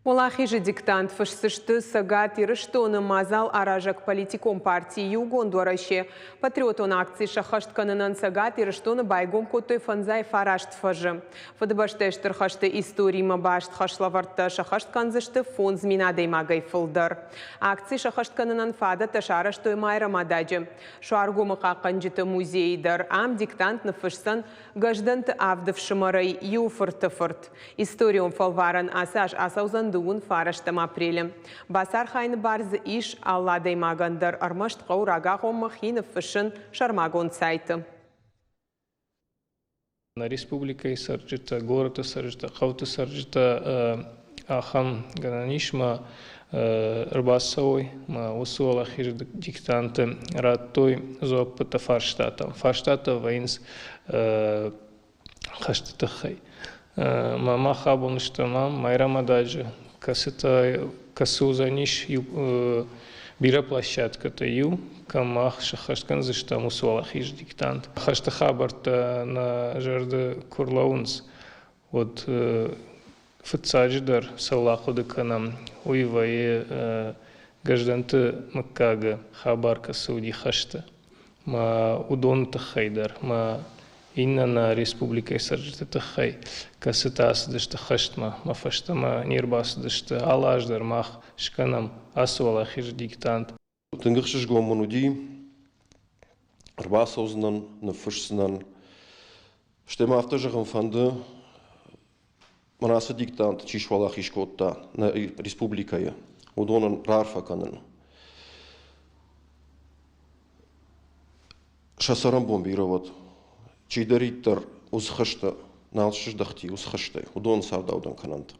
Молахи же диктант фашсышты сагат и рыштоны мазал аражак политиком партии югон дуараще. Патриотон акции шахаштканынан сагат и рыштоны байгом котой фанзай фарашт фажы. Фадыбаштештер хашты истории мабашт хашлаварта шахаштканзышты фон зминадей магай фылдар. Акции шахаштканынан фада ташараштой майра мададжи. Шуаргу мақақанжыты музейдар. Ам диктант на фашсан гажданты авдыв шымарай юфыртыфырт. Историон фалваран асаш асаузан дуун фараштам апрелем. Басар хайны барзы иш алладай магандар армашт қаурага ғоммахинов фышын шармагон сайты. На республикой сарджита, города сарджита, хауты сарджита, ахам гананишма, рбасовой, ма усуала хир диктанты, раттой зопыта фарштата. Фарштата воинс хаштатахай. Мама хабун штамам, майрамададжи, касузаниш бира площадка-то ю, камах шахашкан за что мусуала хиж диктант. Хаштахабарта на жарды курлаунс, вот фацадждар саллаху канам уивае гажданты маккага хабарка сауди хашта. Ма удон тахайдар, ма инна на республика сарджита тахай, касытас дышта хаштма, ма фаштама нирбас дышта алаждар мах шканам асуала хиж диктант. Тынгықшыш гомонуди, рбасаузынан, нафышсынан, штема автожығын фанды, манасы диктант, чишвала хишкотта на республикая, удонан рарфаканын. Шасарам бомбироват, чидариттар узхышта, налшыждахти узхыштай, удон сардаудан канант.